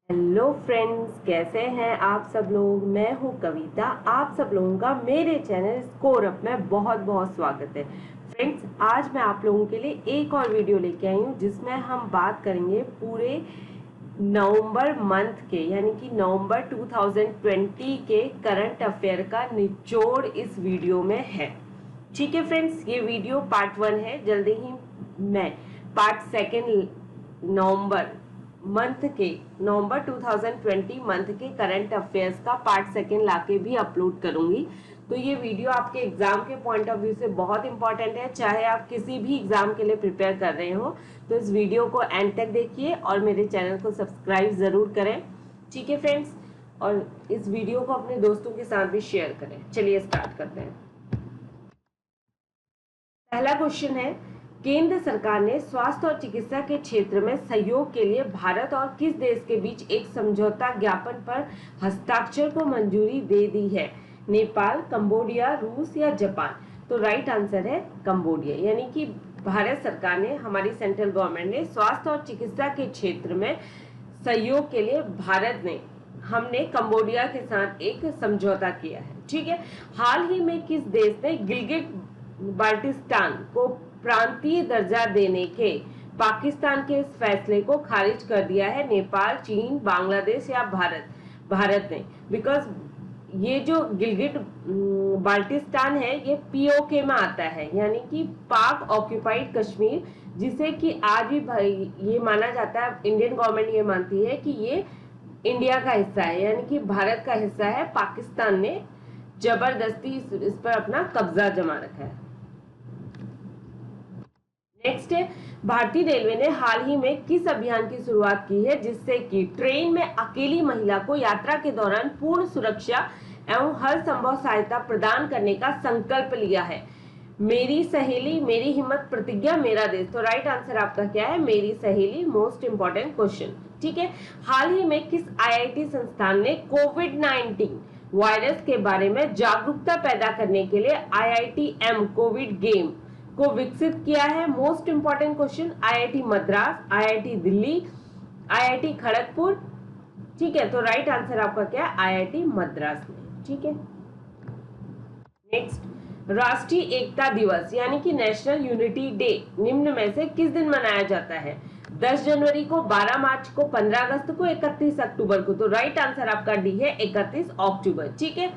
Hello friends, कैसे हैं आप सब लोग। मैं हूं कविता। आप सब लोगों का मेरे चैनल स्कोर अप में बहुत बहुत स्वागत है। फ्रेंड्स, आज मैं आप लोगों के लिए एक और वीडियो लेके आई हूं जिसमें हम बात करेंगे पूरे नवंबर मंथ के यानी कि नवंबर 2020 के करंट अफेयर का निचोड़ इस वीडियो में है। ठीक है फ्रेंड्स, ये वीडियो पार्ट 1 है। जल्दी ही मैं पार्ट 2 नवंबर 2020 मंथ के करंट अफेयर्स का पार्ट 2 लाके भी अपलोड करूंगी। तो ये वीडियो आपके एग्जाम के पॉइंट ऑफ व्यू से बहुत इंपॉर्टेंट है। चाहे आप किसी भी एग्जाम के लिए प्रिपेयर कर रहे हो तो इस वीडियो को एंड तक देखिए और मेरे चैनल को सब्सक्राइब जरूर करें। ठीक है फ्रेंड्स, और इस वीडियो को अपने दोस्तों के साथ भी शेयर करें। चलिए स्टार्ट करते हैं। पहला क्वेश्चन है, केंद्र सरकार ने स्वास्थ्य और चिकित्सा के क्षेत्र में सहयोग के लिए भारत और किस देश के बीच एक समझौता ज्ञापन पर हस्ताक्षर को मंजूरी दे दी है। नेपाल, कंबोडिया, रूस या जापान। तो राइट आंसर है कंबोडिया। यानी कि भारत सरकार ने, हमारी सेंट्रल गवर्नमेंट ने स्वास्थ्य और चिकित्सा के क्षेत्र में सहयोग के लिए हमने कंबोडिया के साथ एक समझौता किया है। ठीक है। हाल ही में किस देश ने गिलगिट बाल्टिस्तान को प्रांतीय दर्जा देने के पाकिस्तान के इस फैसले को खारिज कर दिया है। नेपाल, चीन, बांग्लादेश या भारत ने। बिकॉज ये जो गिलगिट बाल्टिस्तान है ये पीओके में आता है, यानी कि पाक ऑक्यूपाइड कश्मीर, जिसे कि आज भी ये माना जाता है, इंडियन गवर्नमेंट ये मानती है कि ये इंडिया का हिस्सा है, यानी कि भारत का हिस्सा है। पाकिस्तान ने जबरदस्ती इस पर अपना कब्जा जमा रखा है। नेक्स्ट है, भारतीय रेलवे ने हाल ही में किस अभियान की शुरुआत की है जिससे कि ट्रेन में अकेली महिला को यात्रा के दौरान पूर्ण सुरक्षा एवं हर संभव सहायता प्रदान करने का संकल्प लिया है। मेरी सहेली मेरी हिम्मत प्रतिज्ञा मेरा देश। तो राइट आंसर आपका क्या है? मेरी सहेली। Most important question. ठीक है। हाल ही में किस आईआईटी संस्थान ने कोविड-19 वायरस के बारे में जागरूकता पैदा करने के लिए IITM कोविड गेम को विकसित किया है? Most important question. IIT Madras, IIT Delhi, IIT Kharagpur. ठीक है। तो राइट आंसर आपका क्या है? IIT मद्रास में। ठीक है। नेक्स्ट, राष्ट्रीय एकता दिवस यानी कि नेशनल यूनिटी डे निम्न में से किस दिन मनाया जाता है? 10 जनवरी को, 12 मार्च को, 15 अगस्त को, 31 अक्टूबर को। तो राइट आंसर आपका डी है 31 अक्टूबर। ठीक है।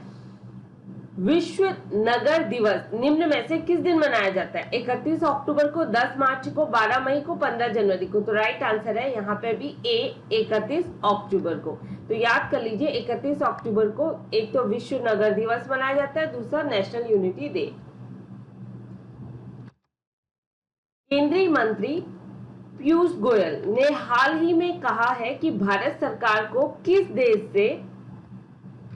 विश्व नगर दिवस निम्न में से किस दिन मनाया जाता है? 31 अक्टूबर को, 10 मार्च को, 12 मई को, 15 जनवरी को। तो राइट आंसर है यहाँ पे भी ए, 31 अक्टूबर को। तो याद कर लीजिए, 31 अक्टूबर को एक तो विश्व नगर दिवस मनाया जाता है, दूसरा नेशनल यूनिटी डे। केंद्रीय मंत्री पीयूष गोयल ने हाल ही में कहा है कि भारत सरकार को किस देश से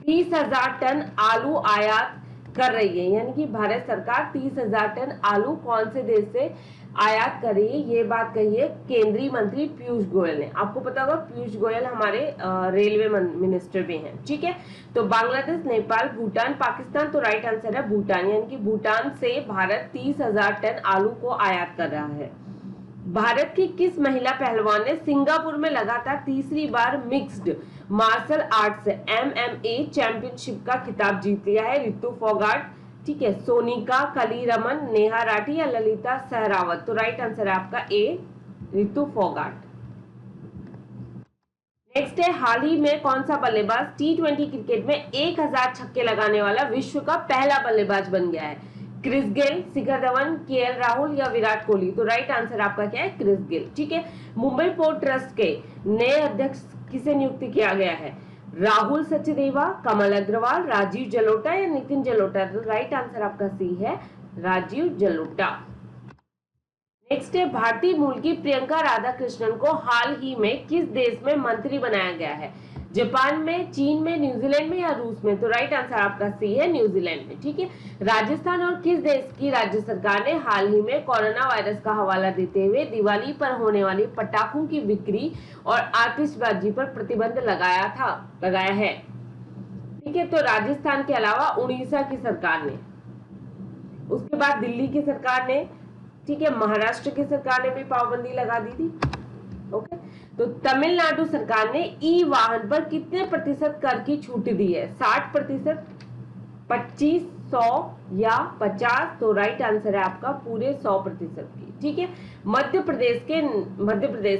30,000 टन आलू आयात कर रही है। यानी कि भारत सरकार 30,000 टन आलू कौन से देश से आयात कर रही है, ये बात कही है केंद्रीय मंत्री पीयूष गोयल ने। आपको पता होगा पीयूष गोयल हमारे रेलवे मिनिस्टर भी हैं। ठीक है। तो बांग्लादेश, नेपाल, भूटान, पाकिस्तान। तो राइट आंसर है भूटान। यानी कि भूटान से भारत 30,000 टन आलू को आयात कर रहा है। भारत की किस महिला पहलवान ने सिंगापुर में लगातार तीसरी बार mixed martial arts MMA championship का खिताब जीत लिया है? रितु फोगाट, ठीक है, सोनिका कलीरमन, नेहा राठी या ललिता सहरावत। तो राइट आंसर है आपका ए, रितु फोगाट। नेक्स्ट है, हाल ही में कौन सा बल्लेबाज T20 क्रिकेट में 1000 छक्के लगाने वाला विश्व का पहला बल्लेबाज बन गया है? Chris Gayle, Shikhar Dhawan, KL Rahul या विराट कोहली। तो राइट आंसर आपका क्या है? Chris Gayle. ठीक है। मुंबई पोर्ट ट्रस्ट के नए अध्यक्ष किसे नियुक्त किया गया है? राहुल सचदेवा, कमल अग्रवाल, राजीव जलोटा या नितिन जलोटा। तो राइट आंसर आपका सी है, राजीव जलोटा। नेक्स्ट है, भारतीय मूल की प्रियंका राधाकृष्णन को हाल ही में किस देश में मंत्री बनाया गया है? जापान में, चीन में, न्यूजीलैंड में या रूस में। तो राइट आंसर आपका सी है, न्यूजीलैंड में। ठीक है। राजस्थान और किस देश की राज्य सरकार ने हाल ही में कोरोना वायरस का हवाला देते हुए दिवाली पर होने वाली पटाखों की बिक्री और आतिशबाजी पर प्रतिबंध लगाया है? ठीक है। तो राजस्थान के अलावा उड़ीसा की सरकार ने, उसके बाद दिल्ली की सरकार ने, ठीक है, महाराष्ट्र की सरकार ने भी पाबंदी लगा दी थी। ओके, तो तमिलनाडु सरकार ने ई वाहन पर कितने प्रतिशत कर की छूट दी है? 60%, 25, 100 या 50? तो राइट आंसर है आपका पूरे 100% की। ठीक है, मध्य प्रदेश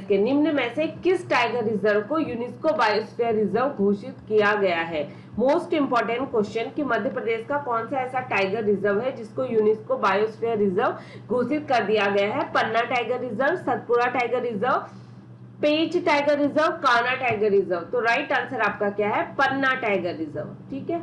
के निम्न में से किस टाइगर रिजर्व को यूनेस्को बायोस्फीयर रिजर्व घोषित किया गया है? मोस्ट इंपॉर्टेंट क्वेश्चन कि मध्य प्रदेश का कौन सा ऐसा टाइगर रिजर्व है जिसको यूनेस्को बायोस्फीयर रिजर्व घोषित कर दिया गया है? Panna tiger reserve, Satpura tiger reserve, Pench tiger reserve, Kanha tiger reserve? तो राइट आंसर आपका क्या है? Panna tiger reserve. ठीक है,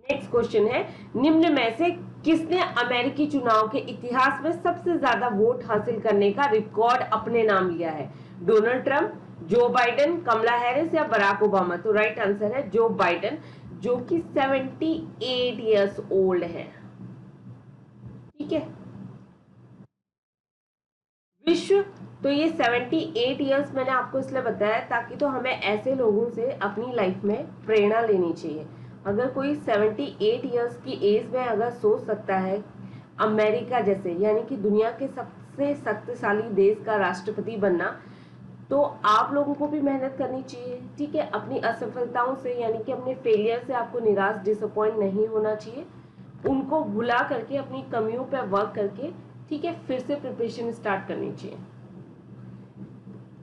नेक्स्ट क्वेश्चन है, निम्न में से किसने अमेरिकी चुनाव के इतिहास में सबसे ज्यादा वोट हासिल करने का रिकॉर्ड अपने नाम लिया है? डोनाल्ड ट्रंप, जो बाइडेन, कमला हैरिस या बराक ओबामा? तो राइट आंसर है जो बाइडेन, जो कि 78 इयर्स ओल्ड है। ठीक है, विश्व, तो ये 78 इयर्स मैंने आपको इसलिए बताया ताकि तो हमें ऐसे लोगों से अपनी लाइफ में प्रेरणा लेनी चाहिए। अगर कोई 78 इयर्स की एज में अगर सोच सकता है अमेरिका जैसे यानी कि दुनिया के सबसे शक्तिशाली देश का राष्ट्रपति बनना, तो आप लोगों को भी मेहनत करनी चाहिए। ठीक है, अपनी असफलताओं से यानी कि अपने फेलियर से आपको निराश डिसअपॉइंट नहीं होना चाहिए, उनको भुला करके अपनी कमियों पर वर्क करके ठीक है फिर से प्रिपरेशन स्टार्ट करनी चाहिए।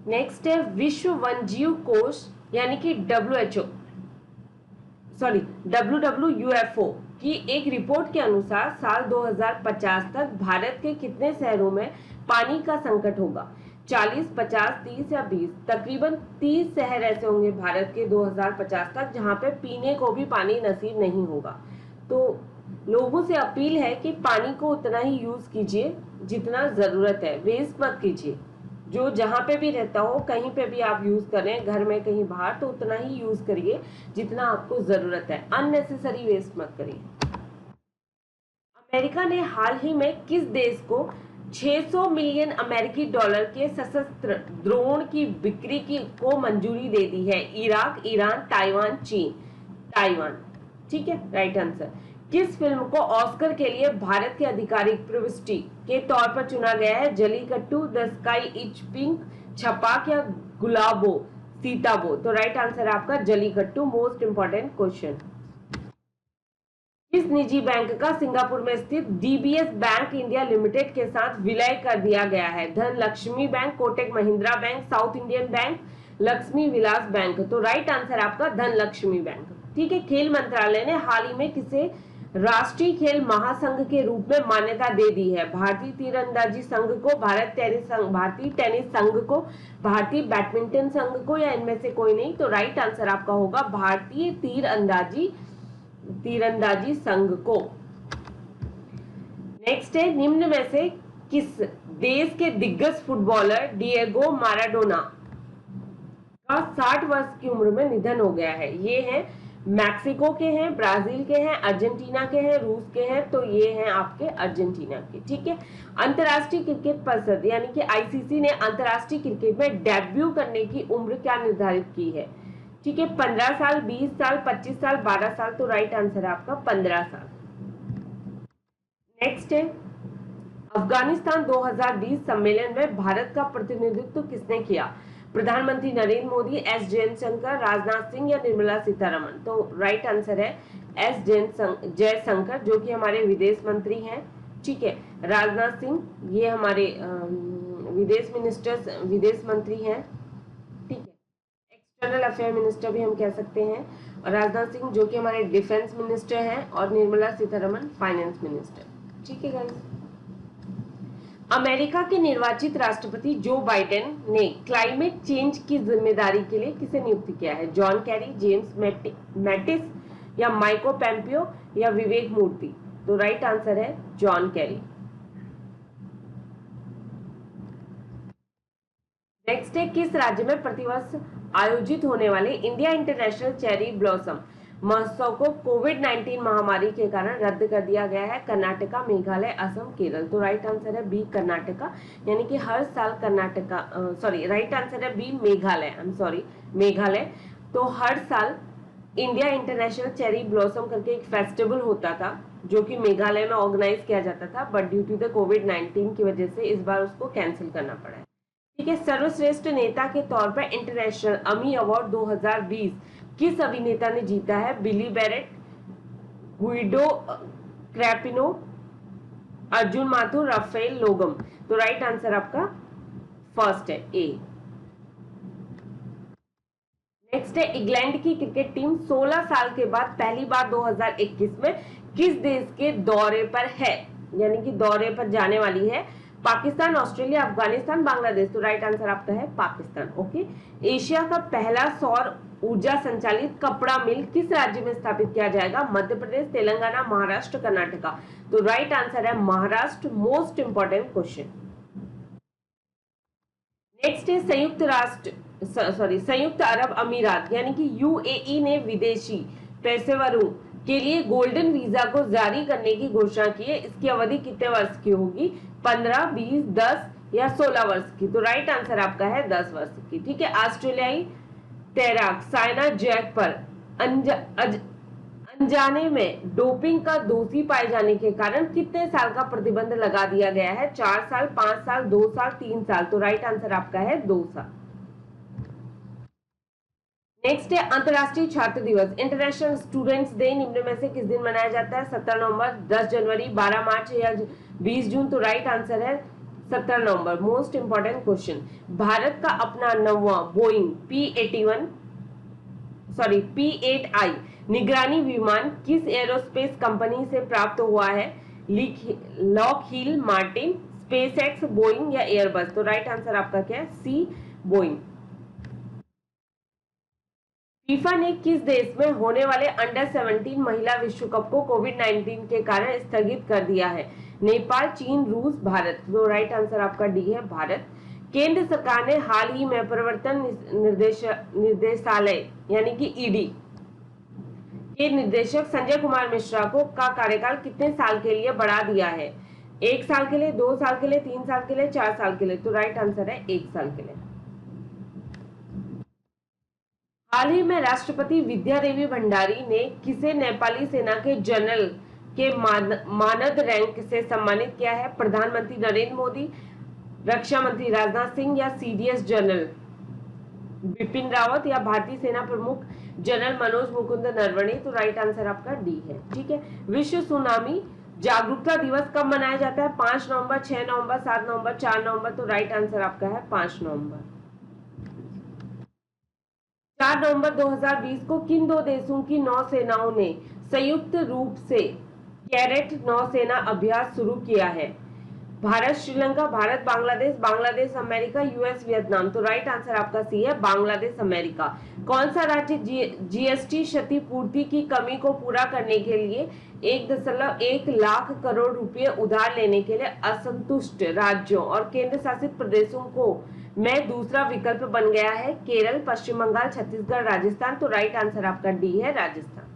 नेक्स्ट है विश्व वन्यजीव कोष यानी कि WWUFO की एक रिपोर्ट के अनुसार साल 2050 तक भारत के कितने शहरों में पानी का संकट होगा? 40, 50, 30 या 20? तकरीबन 30 शहर ऐसे होंगे भारत के 2050 तक जहां पे पीने को भी पानी नसीब नहीं होगा। तो लोगों से अपील है कि पानी को उतना ही यूज कीजिए जितना जरूरत है, वेस्ट मत कीजिए। जो जहां पे भी रहता हो, कहीं पे भी आप यूज करें, घर में कहीं बाहर, तो उतना ही यूज करिए जितना आपको जरूरत है, अननेसेसरी वेस्ट मत करिए। अमेरिका ने हाल ही में किस देश को 600 मिलियन अमेरिकी डॉलर के सशस्त्र ड्रोन की बिक्री की को मंजूरी दे दी है? इराक, ईरान, ताइवान, चीन? ताइवान। ठीक है, राइट आंसर। किस फिल्म को ऑस्कर के लिए भारत की आधिकारिक प्रविष्टि के तौर पर चुना गया है? Jallikattu, the sky is pink, Chhapaak या गुलाबो सीताबो? तो राइट आंसर है आपका जलीकट्टू। मोस्ट इंपॉर्टेंट क्वेश्चन, किस निजी बैंक का सिंगापुर में स्थित डीबीएस बैंक इंडिया लिमिटेड के साथ विलय कर दिया गया है? Dhanlaxmi bank, Kotak Mahindra bank, south Indian bank, Lakshmi Vilas bank? तो राइट आंसर आपका धनलक्ष्मी बैंक। ठीक है, खेल मंत्रालय ने हाल ही में किसे राष्ट्रीय खेल महासंघ के रूप में मान्यता दे दी है? भारतीय तीरंदाजी संघ को, भारतीय टेनिस संघ को, भारतीय बैडमिंटन संघ को, या इनमें से कोई नहीं? तो राइट आंसर आपका होगा भारतीय तीरंदाजी संघ को। नेक्स्ट है, निम्न में से किस देश के दिग्गज फुटबॉलर डिएगो माराडोना का 60 वर्ष की उम्र में निधन हो गया है? ये है मैक्सिको के हैं, ब्राजील के हैं, अर्जेंटीना के हैं, रूस के हैं? तो ये हैं आपके अर्जेंटीना के। ठीक है, अंतरराष्ट्रीय क्रिकेट परिषद यानी कि आईसीसी ने अंतरराष्ट्रीय क्रिकेट में डेब्यू करने की उम्र क्या निर्धारित की है? ठीक है, 15 साल, 20 साल, 25 साल, 12 साल? तो राइट आंसर है आपका 15 साल। नेक्स्ट है, अफगानिस्तान 2020 सम्मेलन में भारत का प्रतिनिधित्व किसने किया? प्रधानमंत्री नरेंद्र मोदी, एस जयशंकर, राजनाथ सिंह या निर्मला सीतारमण? तो राइट आंसर है एस जयशंकर, जो कि हमारे विदेश मंत्री हैं। ठीक है, राजनाथ सिंह ये हमारे विदेश मंत्री हैं। ठीक है, एक्सटर्नल अफेयर मिनिस्टर भी हम कह सकते हैं। और राजनाथ सिंह जो कि हमारे डिफेंस मिनिस्टर हैं, और निर्मला सीतारमण फाइनेंस मिनिस्टर। ठीक है गाइस, अमेरिका के निर्वाचित राष्ट्रपति जो बाइडेन ने क्लाइमेट चेंज की जिम्मेदारी के लिए किसे नियुक्त किया है? जॉन कैरी, जेम्स मैटिस या माइको पेम्पियो या विवेक मूर्ति? तो राइट आंसर है जॉन कैरी। नेक्स्ट है, किस राज्य में प्रतिवर्ष आयोजित होने वाले इंडिया इंटरनेशनल चेरी ब्लॉसम महोत्सव को कोविड-19 महामारी के कारण रद्द कर दिया गया है? कर्नाटका, मेघालय, असम, केरल? तो राइट आंसर है बी कर्नाटका, यानी कि हर साल राइट आंसर है बी मेघालय। तो हर साल इंडिया इंटरनेशनल चेरी ब्लॉसम करके एक फेस्टिवल होता था जो कि मेघालय में ऑर्गेनाइज किया जाता था, बट ड्यू टू द कोविड-19 की वजह से इस बार उसको कैंसिल करना पड़ा है। ठीक है, सर्वश्रेष्ठ नेता के तौर पर इंटरनेशनल अमी अवार्ड 2020 किस अभिनेता ने जीता है? Billy Barrett, Guido Crapino, Arjun Mathur, Rafael Logam. तो राइट आंसर आपका फर्स्ट है, ए। नेक्स्ट है, इंग्लैंड की क्रिकेट टीम 16 साल के बाद पहली बार 2021 में किस देश के दौरे पर है, यानी कि दौरे पर जाने वाली है? पाकिस्तान, ऑस्ट्रेलिया, अफगानिस्तान, बांग्लादेश। तो राइट आंसर आपका है पाकिस्तान। ओके। एशिया का पहला सौर ऊर्जा संचालित कपड़ा मिल किस राज्य में स्थापित किया जाएगा? मध्य प्रदेश, तेलंगाना, महाराष्ट्र, कर्नाटका। तो राइट आंसर है Maharashtra. Most important question. Next है, संयुक्त अरब अमीरात यानी कि यूएई ने विदेशी पेशेवरों के लिए गोल्डन वीजा को जारी करने की घोषणा की है। इसकी अवधि कितने वर्ष की होगी? 15, 20, 10 या 16 वर्ष की। तो राइट आंसर आपका है 10 वर्ष की। ठीक है। ऑस्ट्रेलियाई तैराक साइना जैक पर अनजाने में डोपिंग का दोषी पाए जाने के कारण कितने साल का प्रतिबंध लगा दिया गया है? 4 साल, 5 साल, 2 साल, 3 साल। तो राइट आंसर आपका है 2 साल। नेक्स्ट है, अंतरराष्ट्रीय छात्र दिवस इंटरनेशनल स्टूडेंट्स डे निम्न में से किस दिन मनाया जाता है? 17 नवंबर, 10 जनवरी, 12 मार्च या 20 जून। तो राइट आंसर है 17 नवंबर। Most important question. भारत का अपना नौवां बोइंग P8I निगरानी विमान किस एरोस्पेस कंपनी से प्राप्त हुआ है? लॉकहीड मार्टिन, स्पेसएक्स, बोइंग या एयरबस। तो राइट आंसर आपका क्या है? सी, बोइंग। फीफा ने किस देश में होने वाले अंडर 17 महिला विश्व कप को कोविड-19 के कारण स्थगित कर दिया है? नेपाल, चीन, रूस, भारत। तो राइट आंसर आपका डी है, भारत। केंद्र सरकार ने हाल ही में प्रवर्तन निर्देशालय यानी कि ईडी के निदेशक संजय कुमार मिश्रा को का कार्यकाल कितने साल के लिए बढ़ा दिया है? 1 साल के लिए, 2 साल के लिए, 3 साल के लिए, 4 साल के लिए। तो राइट आंसर है 1 साल के लिए। हाल ही में राष्ट्रपति विद्या देवी भंडारी ने किसे नेपाली सेना के जनरल के मानद रैंक से सम्मानित किया है? प्रधानमंत्री नरेंद्र मोदी, रक्षा मंत्री राजनाथ सिंह या सीडीएस जनरल बिपिन रावत या भारतीय सेना प्रमुख जनरल मनोज मुकुंद नरवणे। तो राइट आंसर आपका डी है। ठीक है। विश्व सुनामी जागरूकता दिवस कब मनाया जाता है? 5 नवंबर, 6 नवंबर, 7 नवंबर, 4 नवंबर। तो राइट आंसर आपका है 5 नवंबर। 4 नवंबर 2020 को किन 2 देशों की नौसेनाओं ने संयुक्त रूप से कैरेट नौसेना अभ्यास शुरू किया है? Bharat Sri Lanka, Bharat Bangladesh, Bangladesh America, US Vietnam. तो राइट आंसर आपका सी है, बांग्लादेश अमेरिका। कौन सा राज्य जीएसटी क्षतिपूर्ति की कमी को पूरा करने के लिए 1.1 लाख करोड़ रुपए उधार लेने के लिए असंतुष्ट राज्यों और केंद्र शासित प्रदेशों को में दूसरा विकल्प बन गया है? केरल, पश्चिम बंगाल, छत्तीसगढ़, राजस्थान। तो राइट आंसर आपका डी है, राजस्थान।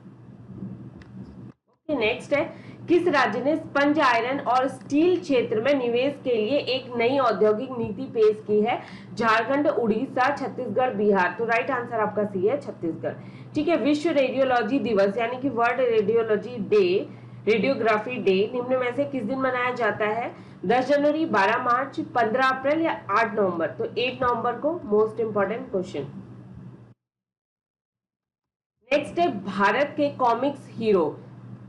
नेक्स्ट है, किस राज्य ने स्पंज आयरन और स्टील क्षेत्र में निवेश के लिए एक नई औद्योगिक नीति पेश की है? झारखंड, उड़ीसा, छत्तीसगढ़, बिहार। तो राइट आंसर आपका सी है, छत्तीसगढ़। ठीक है। विश्व रेडियोलॉजी दिवस यानी कि world radiology day, radiography day निम्न में से किस दिन मनाया जाता है? 10 जनवरी, 12 मार्च, 15 अप्रैल या 8 नवंबर। तो 8 नवंबर को। Most important question. नेक्स्ट है, भारत के कॉमिक्स हीरो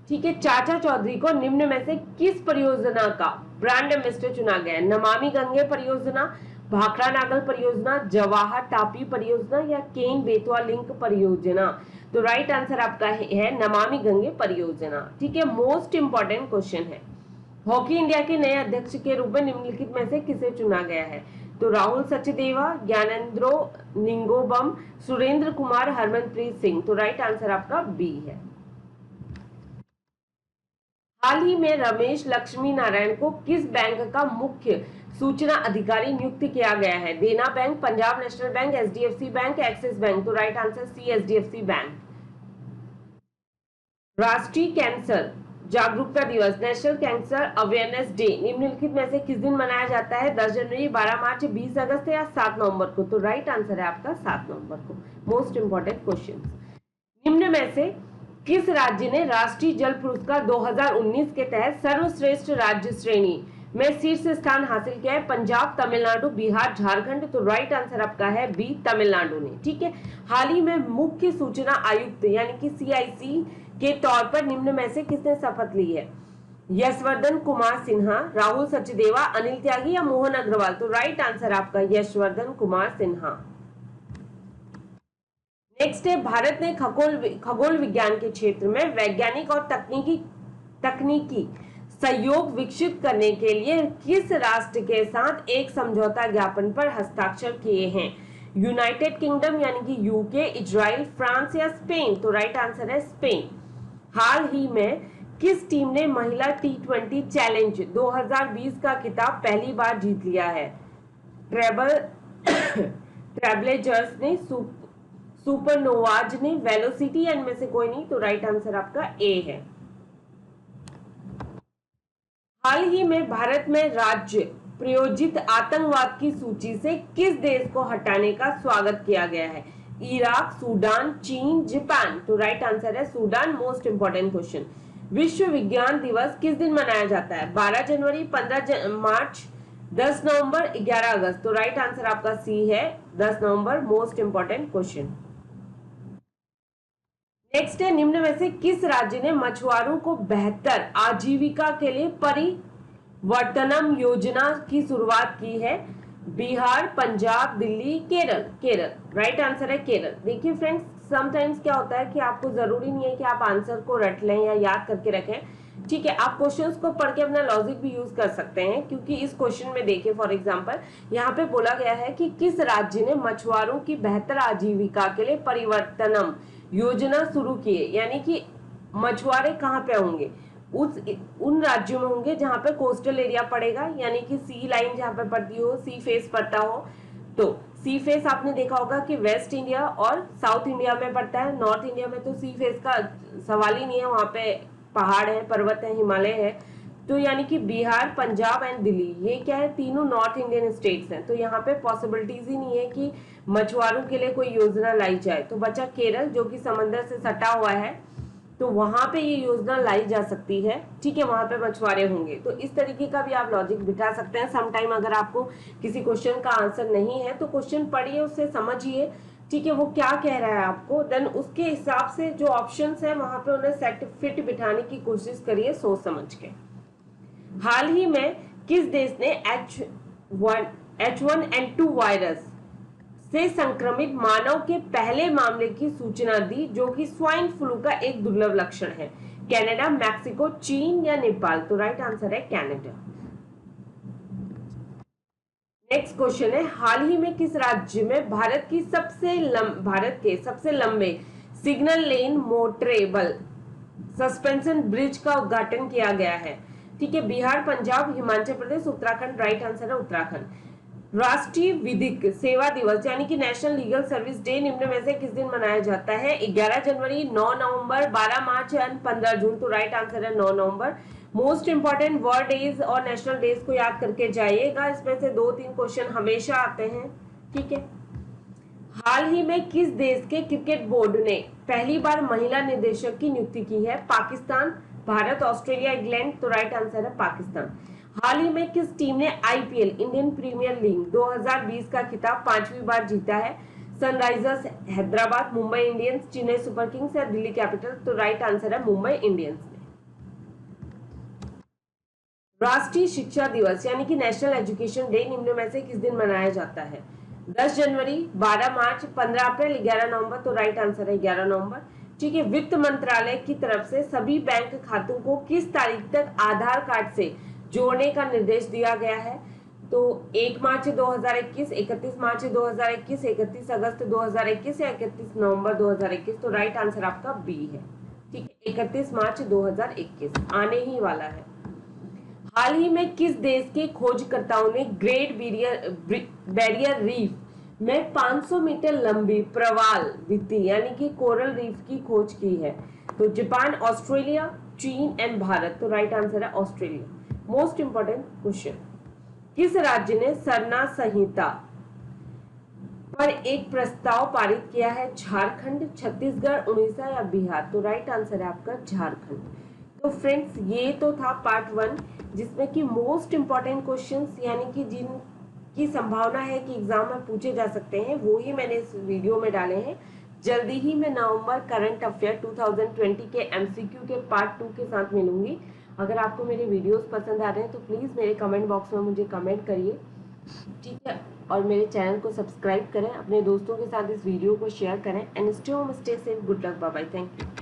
ठीक है चाचा चौधरी को निम्न में से किस परियोजना का ब्रांड एम्बेसडर चुना गया? नमामि गंगे परियोजना, भाखड़ा नागल परियोजना, जवाहर तापी परियोजना या केन बेतवा लिंक परियोजना। तो राइट आंसर आपका है नमामि गंगे परियोजना। ठीक है। मोस्ट इंपॉर्टेंट क्वेश्चन है, हॉकी इंडिया के नए अध्यक्ष के रूप में निम्नलिखित में से किसे चुना गया है? तो राहुल सचदेवा, ज्ञानेंद्रो निंगोबम, सुरेंद्र कुमार, हरमनप्रीत सिंह। तो राइट आंसर आपका बी है। हाल ही में रमेश लक्ष्मी नारायण को किस बैंक का मुख्य सूचना अधिकारी नियुक्त किया गया है? Dena bank, Punjab national bank, HDFC bank, Axis bank. तो right answer C, HDFC bank. राष्ट्रीय कैंसर जागरूकता दिवस नेशनल कैंसर अवेयरनेस डे निम्नलिखित में से किस दिन मनाया जाता है? 10 जनवरी, 12 मार्च, 20 अगस्त या 7 नवंबर को। तो राइट आंसर है आपका 7 नवंबर को। Most important question. निम्न में से किस राज्य ने राष्ट्रीय जल पुरस्कार 2019 के तहत सर्वश्रेष्ठ राज्य श्रेणी में शीर्ष स्थान हासिल किया है? पंजाब, तमिलनाडु, बिहार, झारखंड। तो राइट आंसर आपका है बी, तमिलनाडु ने। ठीक है। हाल ही में मुख्य सूचना आयुक्त यानी कि CIC के तौर पर निम्न में से किसने शपथ ली है? यशवर्धन कुमार सिन्हा, राहुल सचदेवा, अनिल त्यागी या मोहन अग्रवाल। तो राइट आंसर आपका यशवर्धन कुमार सिन्हा। नेक्स्ट है, भारत ने खगोल विज्ञान के क्षेत्र में वैज्ञानिक और तकनीकी सहयोग विकसित करने के लिए किस राष्ट्र के साथ एक समझौता ज्ञापन पर हस्ताक्षर किए हैं? यूनाइटेड किंगडम यानी कि यूके, इजराइल, फ्रांस या स्पेन। तो राइट आंसर है स्पेन। हाल ही में किस टीम ने महिला T20 चैलेंज 2020 का खिताब पहली बार जीत लिया है? ट्रेबलेजर्स ने, सुपरनोवाज ने, वेलोसिटी, इनमें से कोई नहीं। तो राइट आंसर आपका ए है। हाल ही में भारत में राज्य प्रायोजित आतंकवाद की सूची से किस देश को हटाने का स्वागत किया गया है? इराक, सूडान, चीन, जापान। तो राइट आंसर है सूडान। Most important question. विश्व विज्ञान दिवस किस दिन मनाया जाता है? 12 जनवरी, 15 मार्च, 10 नवंबर, 11 अगस्त। तो राइट आंसर आपका सी है 10 नवंबर। Most important question. नेक्स्ट है, निम्न में से किस राज्य ने मछुआरों को बेहतर आजीविका के लिए परिवर्तनम योजना की शुरुआत की है? बिहार, पंजाब, दिल्ली, केरल। केरल राइट आंसर है केरल। देखिए फ्रेंड्स, समटाइम्स क्या होता है कि आपको जरूरी नहीं है कि आप आंसर को रट लें या याद करके रखें। ठीक है, आप क्वेश्चंस को पढ़ के अपना लॉजिक भी यूज कर सकते हैं, क्योंकि इस क्वेश्चन में देखिए फॉर एग्जांपल यहाँ पे बोला गया है कि किस राज्य ने मछुआरों की बेहतर आजीविका के लिए परिवर्तनम योजना शुरू की है, यानी कि मछुआरे कहाँ पे होंगे? उन राज्यों में होंगे जहां पे कोस्टल एरिया पड़ेगा, यानी कि सी लाइन जहां पे पड़ती हो, सी फेस पड़ता हो। तो सी फेस आपने देखा होगा कि वेस्ट इंडिया और साउथ इंडिया में पड़ता है। नॉर्थ इंडिया में तो सी फेस का सवाल ही नहीं है, वहां पे पहाड़ है, पर्वत है, हिमालय है। तो यानी कि बिहार, पंजाब एंड दिल्ली, ये क्या है? तीनों नॉर्थ इंडियन स्टेट्स हैं। तो यहाँ पे पॉसिबिलिटीज ही नहीं है कि मछुआरों के लिए कोई योजना लाई जाए। तो बचा केरल, जो कि समंदर से सटा हुआ है, तो वहां पे ये योजना लाई जा सकती है। ठीक है, वहां पे मछुआरे होंगे। तो इस तरीके का भी आप लॉजिक बिठा सकते हैं। समटाइम अगर आपको किसी क्वेश्चन का आंसर नहीं है तो क्वेश्चन पढ़िए, उससे समझिए, ठीक है, वो क्या कह रहा है आपको, देन उसके हिसाब से जो ऑप्शंस है वहां पे उन्हें सेट फिट बिठाने की कोशिश करिए सोच समझ के। हाल ही में किस देश ने H1N2 वायरस से संक्रमित मानव के पहले मामले की सूचना दी, जो कि स्वाइन फ्लू का एक दुर्लभ लक्षण है? कनाडा, मैक्सिको, चीन या नेपाल। तो राइट आंसर है कनाडा। नेक्स्ट क्वेश्चन है, हाल ही में किस राज्य में भारत के सबसे लंबे सिग्नल लेन मोटरेबल सस्पेंशन ब्रिज का उद्घाटन किया गया है? ठीक है, बिहार, पंजाब, हिमाचल प्रदेश, उत्तराखंड। राइट आंसर है उत्तराखंड। राष्ट्रीय विधिक सेवा दिवस यानी कि नेशनल लीगल सर्विस डे निम्न में से किस दिन मनाया जाता है? 11 जनवरी, 9 नवंबर, 12 मार्च एंड 15 जून। तो राइट आंसर है 9 नवंबर। मोस्ट इंपोर्टेंट वर्ल्ड डेज और नेशनल डेज को याद करके जाइएगा, इसमें से 2-3 क्वेश्चन हमेशा आते हैं। ठीक है, हाल ही में किस देश के क्रिकेट बोर्ड ने पहली बार महिला निदेशक की नियुक्ति की है? Pakistan, Bharat, Australia, England. तो राइट आंसर है पाकिस्तान। हाल ही में किस टीम ने IPL इंडियन प्रीमियर लीग 2020 का खिताब 5वीं बार जीता है? Sunrisers Hyderabad, Mumbai Indians, Chennai super Kings या दिल्ली कैपिटल्स। तो राइट आंसर है मुंबई इंडियंस ने। राष्ट्रीय शिक्षा दिवस यानी कि नेशनल एजुकेशन डे निम्न में से किस दिन मनाया जाता है? 10 जनवरी, 12 मार्च, 15 अप्रैल, 11 नवंबर। तो राइट आंसर है 11 नवंबर। ठीक है, वित्त मंत्रालय की तरफ से सभी बैंक खातों को किस तारीख तक आधार कार्ड से जोड़ने का निर्देश दिया गया है? तो 1 मार्च 2021, 31 मार्च 2021, 31 अगस्त 2021 या 31 नवंबर 2021। तो राइट आंसर आपका बी है। ठीक है, 31 मार्च 2021 आने ही वाला है। हाल ही में किस देश के खोजकर्ताओं ने ग्रेट बैरियर रीफ में 500 मीटर लंबी प्रवाल भित्ति यानी कि कोरल रीफ की खोज की है? तो जापान, ऑस्ट्रेलिया, चीन एंड भारत। तो राइट आंसर है ऑस्ट्रेलिया। मोस्ट इंपोर्टेंट क्वेश्चन, किस राज्य ने सरना संहिता पर एक प्रस्ताव पारित किया है? झारखंड, छत्तीसगढ़, उड़ीसा या बिहार। तो राइट आंसर है आपका झारखंड। तो फ्रेंड्स ये तो था पार्ट 1, जिसमें कि मोस्ट इम्पॉर्टेंट क्वेश्चंस यानी कि जिनकी संभावना है कि एग्जाम में पूछे जा सकते हैं वो ही मैंने इस वीडियो में डाले हैं। जल्दी ही मैं नवंबर करंट अफेयर 2020 के एमसीक्यू के पार्ट 2 के साथ मिलूंगी। अगर आपको मेरे वीडियोस पसंद आ रहे हैं तो प्लीज़ मेरे कमेंट बॉक्स में मुझे कमेंट करिए, ठीक है। और मेरे चैनल को सब्सक्राइब करें, अपने दोस्तों के साथ इस वीडियो को शेयर करें। And stay home, stay safe, good luck, bye bye, thank you.